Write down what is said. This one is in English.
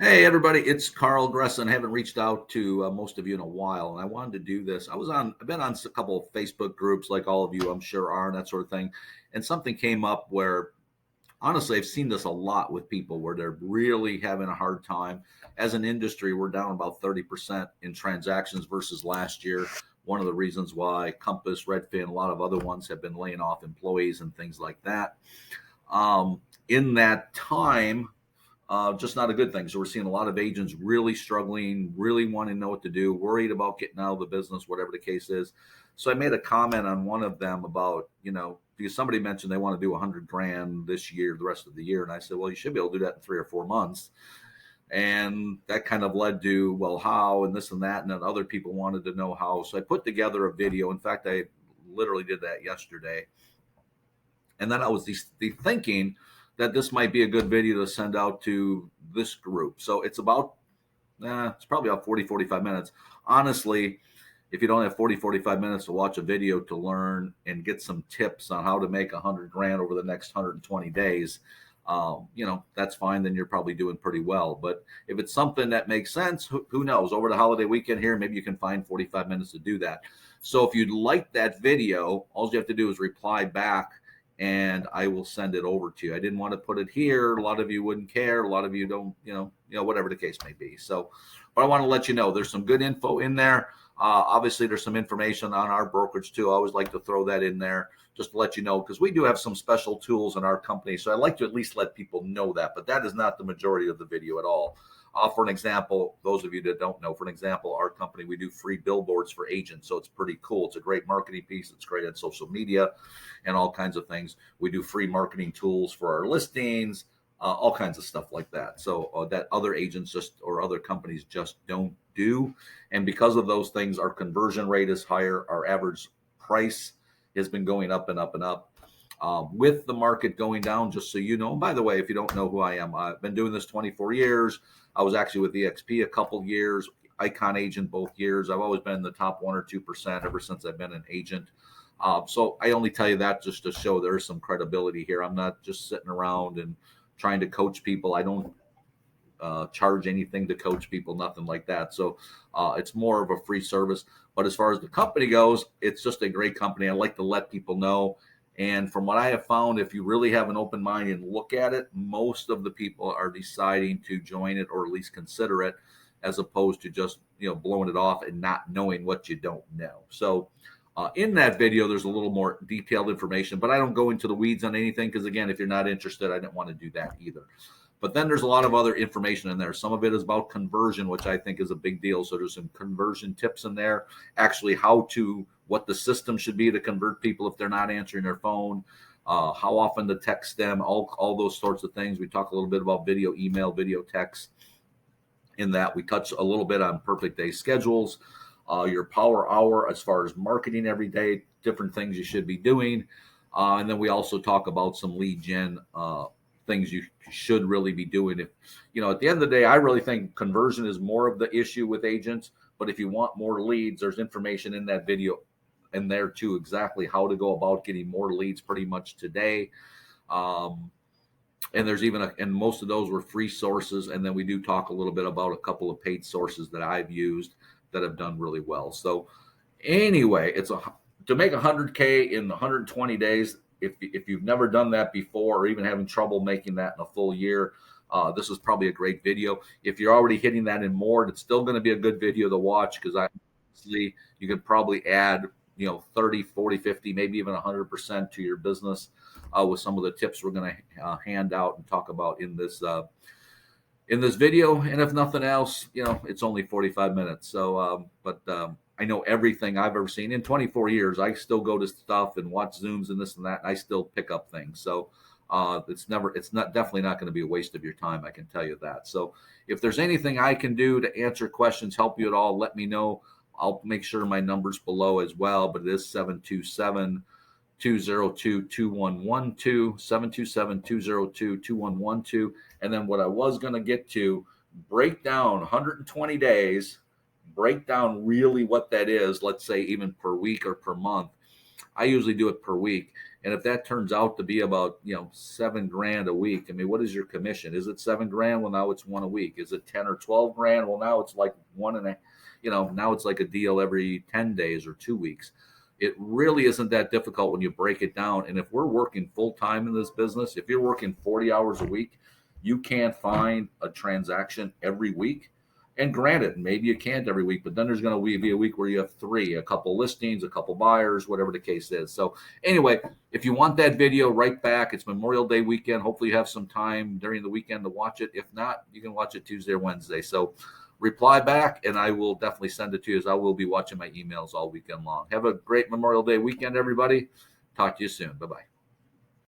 Hey everybody, it's Carl Gresson. I haven't reached out to most of you in a while, and I wanted to do this. I've been on a couple of Facebook groups, like all of you, I'm sure are, and that sort of thing. And something came up where, honestly, I've seen this a lot with people where they're really having a hard time. As an industry, we're down about 30% in transactions versus last year. One of the reasons why Compass, Redfin, a lot of other ones have been laying off employees and things like that. In that time, just not a good thing. So we're seeing a lot of agents really struggling, really wanting to know what to do, worried about getting out of the business, whatever the case is. So I made a comment on one of them about, because somebody mentioned they want to do 100 grand this year, the rest of the year. And I said, well, you should be able to do that in 3 or 4 months. And that kind of led to, well, how, and this and that. And then other people wanted to know how. So I put together a video. In fact, I literally did that yesterday. And then I was thinking that this might be a good video to send out to this group. So it's probably about 40, 45 minutes. Honestly, if you don't have 40, 45 minutes to watch a video to learn and get some tips on how to make 100 grand over the next 120 days, that's fine. Then you're probably doing pretty well. But if it's something that makes sense, who knows? Over the holiday weekend here, maybe you can find 45 minutes to do that. So if you'd like that video, all you have to do is reply back and I will send it over to you. I didn't want to put it here. A lot of you wouldn't care. A lot of you don't, whatever the case may be. So, but I want to let you know there's some good info in there. Obviously, there's some information on our brokerage too. I always like to throw that in there just to let you know, because we do have some special tools in our company. So I like to at least let people know that, but that is not the majority of the video at all. For an example, those of you that don't know, for an example, our company, we do free billboards for agents. So it's pretty cool. It's a great marketing piece. It's great on social media and all kinds of things. We do free marketing tools for our listings, all kinds of stuff like that. So that other agents or other companies just don't do. And because of those things, our conversion rate is higher. Our average price has been going up and up and up. With the market going down, just so you know, and by the way, if you don't know who I am, I've been doing this 24 years. I was actually with EXP a couple years, Icon agent both years. I've always been in the top 1 or 2% ever since I've been an agent. So I only tell you that just to show there's some credibility here. I'm not just sitting around and trying to coach people. I don't charge anything to coach people, nothing like that. So it's more of a free service. But as far as the company goes, it's just a great company. I like to let people know. And from what I have found, if you really have an open mind and look at it, most of the people are deciding to join it or at least consider it, as opposed to just blowing it off and not knowing what you don't know. So in that video, there's a little more detailed information, but I don't go into the weeds on anything because, again, if you're not interested, I didn't want to do that either. But then there's a lot of other information in there. Some of it is about conversion, which I think is a big deal. So there's some conversion tips in there, actually what the system should be to convert people if they're not answering their phone, how often to text them, all those sorts of things. We talk a little bit about video, email, video, text. In that, we touch a little bit on perfect day schedules, your power hour as far as marketing every day, different things you should be doing. And then we also talk about some lead gen things you should really be doing. If at the end of the day, I really think conversion is more of the issue with agents. But if you want more leads, there's information in that video in there too, exactly how to go about getting more leads pretty much today. And there's and most of those were free sources. And then we do talk a little bit about a couple of paid sources that I've used that have done really well. So anyway, to make 100K in 120 days. If you've never done that before, or even having trouble making that in a full year, this is probably a great video. If you're already hitting that and more, it's still going to be a good video to watch, because obviously you could probably add 30, 40, 50, maybe even 100% to your business with some of the tips we're going to hand out and talk about in this video. And if nothing else, it's only 45 minutes. So, I know everything I've ever seen in 24 years. I still go to stuff and watch Zooms and this and that, and I still pick up things. So it's definitely not going to be a waste of your time. I can tell you that. So if there's anything I can do to answer questions, help you at all, let me know. I'll make sure my number's below as well, but it is 727-202-2112, 727-202-2112. And then what I was going to get to, break down 120 days, break down really what that is, let's say even per week or per month. I usually do it per week. And if that turns out to be about, $7 grand a week, I mean, what is your commission? Is it 7 grand? Well, now it's one a week. Is it 10 or 12 grand? Well, now it's like one and a, now it's like a deal every 10 days or 2 weeks. It really isn't that difficult when you break it down. And if we're working full time in this business, if you're working 40 hours a week, you can't find a transaction every week. And granted, maybe you can't every week, but then there's going to be a week where you have three, a couple listings, a couple buyers, whatever the case is. So anyway, if you want that video, right back. It's Memorial Day weekend. Hopefully you have some time during the weekend to watch it. If not, you can watch it Tuesday or Wednesday. So reply back and I will definitely send it to you, as I will be watching my emails all weekend long. Have a great Memorial Day weekend, everybody. Talk to you soon. Bye-bye.